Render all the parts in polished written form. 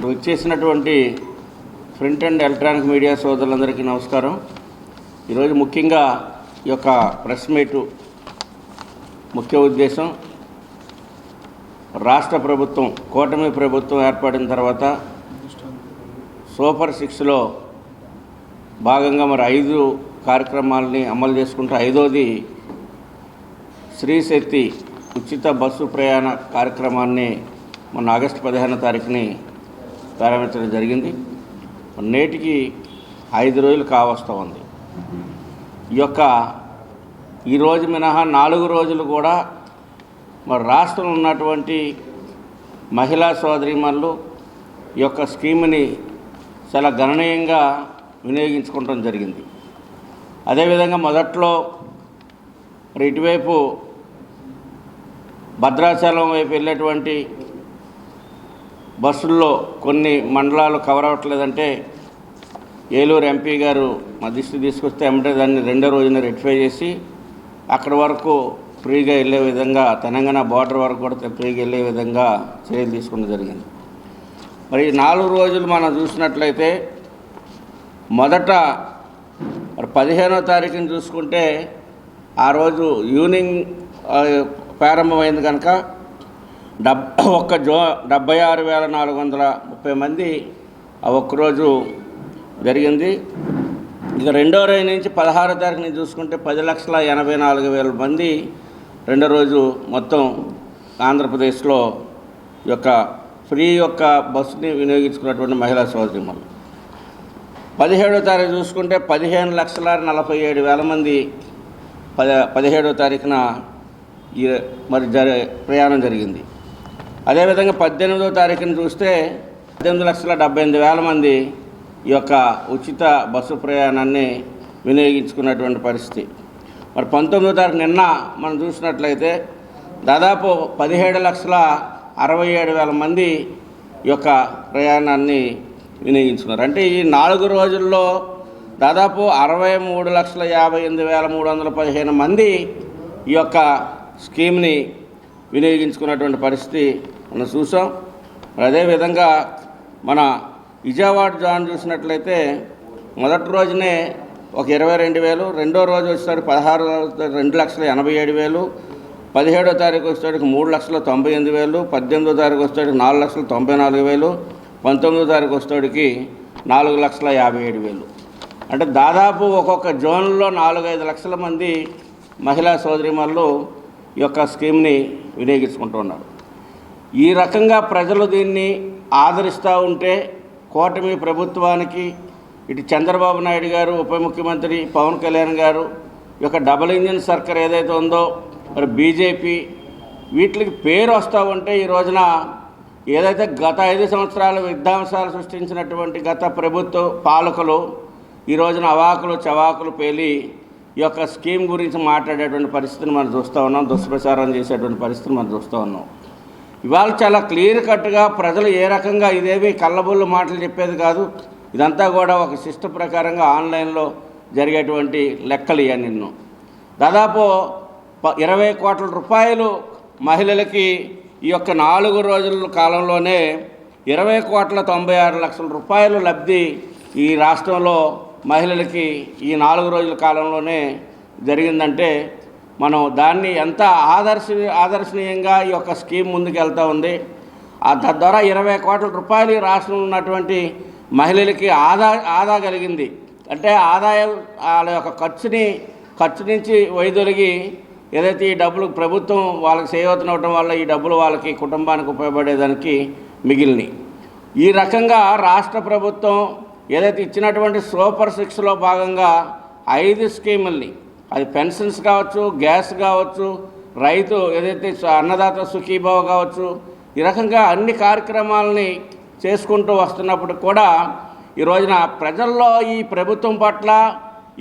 వచ్చేసినటువంటి print and electronic media సోదరులందరికీ నమస్కారం. ఈరోజు ముఖ్యంగా ఈ యొక్క ప్రెస్ మీటు ముఖ్య ఉద్దేశం రాష్ట్ర ప్రభుత్వం కూటమి ప్రభుత్వం ఏర్పడిన తర్వాత సూపర్ 6లో భాగంగా మరి 5 కార్యక్రమాలని అమలు చేసుకుంటూ 5వది శ్రీ శక్తి ఉచిత బస్సు ప్రయాణ కార్యక్రమాన్ని మొన్న ఆగస్టు 15వ తారీఖుని ప్రారంభించడం జరిగింది. నేటికి 5 రోజులు కావస్తూ ఉంది. ఈరోజు మినహా 4 రోజులు కూడా మరి రాష్ట్రంలో ఉన్నటువంటి మహిళా సోదరీమణులు ఈ యొక్క స్కీమ్ని చాలా గణనీయంగా వినియోగించుకోవడం జరిగింది. అదేవిధంగా మొదట్లో మరి ఇటువైపు భద్రాచలం వైపు వెళ్ళేటువంటి బస్సుల్లో కొన్ని మండలాలు కవర్ అవ్వట్లేదంటే ఏలూరు ఎంపీ గారు మా దృష్టి తీసుకొస్తే ఏమంటే దాన్ని 2వ రోజున రెక్టిఫై చేసి అక్కడి వరకు ఫ్రీగా వెళ్ళే విధంగా తెలంగాణ బార్డర్ వరకు కూడా ఫ్రీగా వెళ్ళే విధంగా చర్యలు తీసుకోవడం జరిగింది. మరి 4 రోజులు మనం చూసినట్లయితే మొదట 15వ తారీఖుని చూసుకుంటే ఆ రోజు ఈవినింగ్ ప్రారంభమైంది కనుక 76,430 మంది ఆ ఒక్కరోజు జరిగింది. ఇక 2వ రోజు నుంచి 16వ తారీఖు నుంచి చూసుకుంటే 10,84,000 మంది 2వ రోజు మొత్తం ఆంధ్రప్రదేశ్లో ఫ్రీ బస్సుని వినియోగించుకున్నటువంటి మహిళా సోదరీమణులు. 17వ తారీఖు చూసుకుంటే 15,47,000 మంది 17వ తారీఖున మరి ప్రయాణం జరిగింది. అదేవిధంగా 18వ తారీఖున చూస్తే 18,78,000 మంది ఈ ఉచిత బస్సు ప్రయాణాన్ని వినియోగించుకున్నటువంటి పరిస్థితి. మరి 19వ తారీఖు నిన్న మనం చూసినట్లయితే దాదాపు 17,67,000 మంది ఈ ప్రయాణాన్ని వినియోగించుకున్నారు. అంటే ఈ 4 రోజుల్లో దాదాపు 63,58,315 మంది ఈ స్కీమ్ని వినియోగించుకున్నటువంటి పరిస్థితి మనం చూసాం. అదేవిధంగా మన విజయవాడ జోన్ చూసినట్లయితే మొదటి రోజునే 22,000, 2వ రోజు వచ్చేసరికి 2,80,000, 17వ తారీఖు వచ్చేసరికి 3,98,000, 18వ తారీఖు వచ్చేసరికి 4,94,000, 19వ తారీఖు వచ్చేసరికి 4,57,000. అంటే దాదాపు ఒక్కొక్క జోన్లో 4-5 లక్షల మంది మహిళా సోదరీమణులు ఈ స్కీమ్ని వినియోగించుకుంటున్నారు. ఈ రకంగా ప్రజలు దీన్ని ఆదరిస్తూ ఉంటే కూటమి ప్రభుత్వానికి ఇటు చంద్రబాబు నాయుడు గారు, ఉప ముఖ్యమంత్రి పవన్ కళ్యాణ్ గారు డబుల్ ఇంజిన్ సర్కార్ ఏదైతే ఉందో మరి బీజేపీ వీటికి పేరు వస్తూ ఉంటే ఈ రోజున ఏదైతే గత 5 సంవత్సరాలు విధ్వంసాలు సృష్టించినటువంటి గత ప్రభుత్వ పాలకులు ఈ రోజున అవాకులు చవాకులు పేలి ఈ స్కీమ్ గురించి మాట్లాడేటువంటి పరిస్థితిని మనం చూస్తూ ఉన్నాం. దుష్ప్రచారం చేసేటువంటి పరిస్థితిని మనం చూస్తూ ఉన్నాం. ఇవాళ చాలా క్లియర్ కట్గా ప్రజలు ఏ రకంగా ఇదేవి కళ్ళబొల్లు మాటలు చెప్పేది కాదు, ఇదంతా కూడా ఒక సిస్టమ్ ప్రకారంగా ఆన్లైన్లో జరిగేటువంటి లెక్కలు ఇవన్నీ. దాదాపు 20 కోట్ల రూపాయలు మహిళలకి ఈ 4 రోజుల కాలంలోనే 20,96,00,000 రూపాయలు లబ్ధి ఈ రాష్ట్రంలో మహిళలకి ఈ 4 రోజుల కాలంలోనే జరిగిందంటే మనం దాన్ని ఎంత ఆదర్శనీయంగా ఈ స్కీమ్ ముందుకెళ్తూ ఉంది. తద్వారా 20 కోట్ల రూపాయలు ఈ రాష్ట్రంలో ఉన్నటువంటి మహిళలకి ఆదా కలిగింది. అంటే ఆదాయం వాళ్ళ ఖర్చుని ఖర్చు నుంచి వైదొలిగి ఏదైతే ఈ డబ్బులు ప్రభుత్వం వాళ్ళకి చేయవతనవటం వల్ల ఈ డబ్బులు వాళ్ళకి కుటుంబానికి ఉపయోగపడేదానికి మిగిలినాయి. ఈ రకంగా రాష్ట్ర ప్రభుత్వం ఏదైతే ఇచ్చినటువంటి సూపర్ 6లో భాగంగా 5 స్కీముల్ని, అది పెన్షన్స్ కావచ్చు, గ్యాస్ కావచ్చు, రైతు ఏదైతే అన్నదాత సుఖీభావ కావచ్చు, ఈ రకంగా అన్ని కార్యక్రమాలని చేసుకుంటూ వస్తున్నప్పుడు కూడా ఈ రోజున ప్రజల్లో ఈ ప్రభుత్వం పట్ల,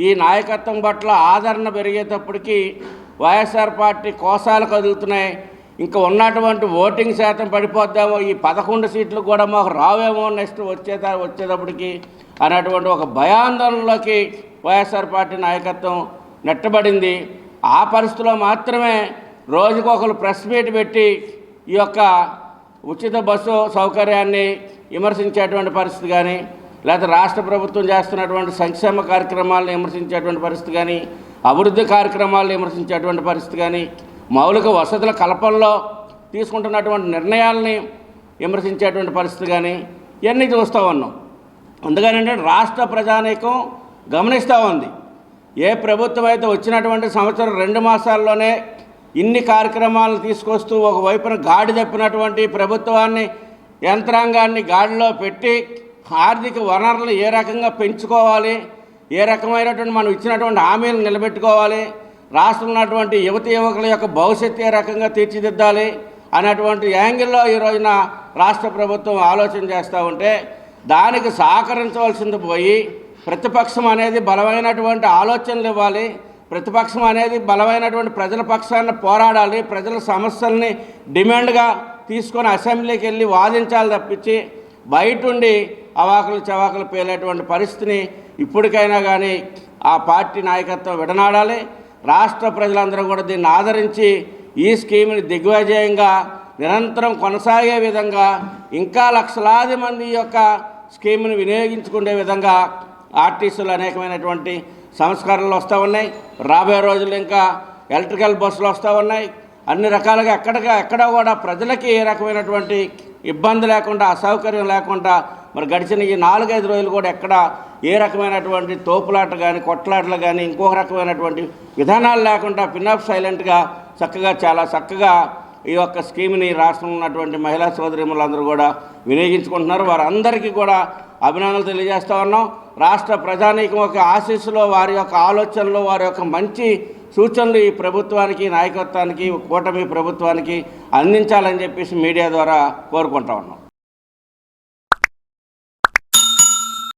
ఈ నాయకత్వం పట్ల ఆదరణ పెరిగేటప్పటికీ వైఎస్ఆర్ పార్టీ కోసాలు కదులుతున్నాయి. ఇంకా ఉన్నటువంటి ఓటింగ్ శాతం పడిపోద్దామో, ఈ 11 సీట్లు కూడా మాకు రావేమో నెక్స్ట్ వచ్చేటప్పటికి అనేటువంటి ఒక భయాందోళనలోకి వైఎస్ఆర్ పార్టీ నాయకత్వం నెట్టబడింది. ఆ పరిస్థితిలో మాత్రమే రోజుకొకరు ప్రెస్ మీట్ పెట్టి ఈ యొక్క ఉచిత బస్సు సౌకర్యాన్ని విమర్శించేటువంటి పరిస్థితి కానీ, లేకపోతే రాష్ట్ర ప్రభుత్వం చేస్తున్నటువంటి సంక్షేమ కార్యక్రమాలను విమర్శించేటువంటి పరిస్థితి కానీ, అభివృద్ధి కార్యక్రమాలను విమర్శించేటువంటి పరిస్థితి కానీ, మౌలిక వసతుల కల్పనలో తీసుకుంటున్నటువంటి నిర్ణయాలని విమర్శించేటువంటి పరిస్థితి కానీ ఇవన్నీ చూస్తూ ఉన్నాం. అందుకని రాష్ట్ర ప్రజానీకం గమనిస్తూ ఉంది. ఏ ప్రభుత్వం అయితే వచ్చినటువంటి సంవత్సరం 2 మాసాల్లోనే ఇన్ని కార్యక్రమాలను తీసుకొస్తూ ఒకవైపున గాడి తప్పినటువంటి ప్రభుత్వాన్ని, యంత్రాంగాన్ని గాడిలో పెట్టి ఆర్థిక వనరులు ఏ రకంగా పెంచుకోవాలి, ఏ రకమైనటువంటి మనం ఇచ్చినటువంటి హామీలను నిలబెట్టుకోవాలి, రాష్ట్రంలో ఉన్నటువంటి యువకుల యొక్క భవిష్యత్తు ఏ రకంగా తీర్చిదిద్దాలి అనేటువంటి యాంగిల్లో ఈ రోజున రాష్ట్ర ప్రభుత్వం ఆలోచన చేస్తూ ఉంటే, దానికి సహకరించవలసింది పోయి ప్రతిపక్షం అనేది బలమైనటువంటి ఆలోచనలు ఇవ్వాలి, ప్రతిపక్షం అనేది బలమైనటువంటి ప్రజల పక్షాన పోరాడాలి, ప్రజల సమస్యల్ని డిమాండ్గా తీసుకొని అసెంబ్లీకి వెళ్ళి వాదించాలి తప్పించి బయటుండి అవాకులు చవాకులు పేలేటువంటి పరిస్థితిని ఇప్పటికైనా కానీ ఆ పార్టీ నాయకత్వం విడనాడాలి. రాష్ట్ర ప్రజలందరూ కూడా దీన్ని ఆదరించి ఈ స్కీమ్ని దిగ్విజయంగా నిరంతరం కొనసాగే విధంగా, ఇంకా లక్షలాది మంది యొక్క స్కీమ్ని వినియోగించుకునే విధంగా ఆర్టీసీలు అనేకమైనటువంటి సంస్కరణలు వస్తూ ఉన్నాయి. రాబోయే రోజుల్లో ఇంకా ఎలక్ట్రికల్ బస్సులు వస్తూ ఉన్నాయి. అన్ని రకాలుగా ఎక్కడ కూడా ప్రజలకి ఏ రకమైనటువంటి ఇబ్బంది లేకుండా, అసౌకర్యం లేకుండా మరి గడిచిన ఈ 4-5 రోజులు కూడా ఎక్కడ ఏ రకమైనటువంటి తోపులాట కానీ, కొట్లాటలు కానీ, ఇంకొక రకమైనటువంటి విధానాలు లేకుండా పిన్అప్ సైలెంట్గా చాలా చక్కగా ఈ యొక్క స్కీమ్ని రాష్ట్రంలో ఉన్నటువంటి మహిళా సోదరీమణులందరూ కూడా వినియోగించుకుంటున్నారు. వారందరికీ కూడా అభినందనలు తెలియజేస్తూ ఉన్నాం. రాష్ట్ర ప్రజానీకం యొక్క ఆశీస్సులో, వారి యొక్క ఆలోచనలు, వారి యొక్క మంచి సూచనలు ఈ ప్రభుత్వానికి, నాయకత్వానికి, కూటమి ప్రభుత్వానికి అందించాలని చెప్పేసి మీడియా ద్వారా కోరుకుంటా ఉన్నాం.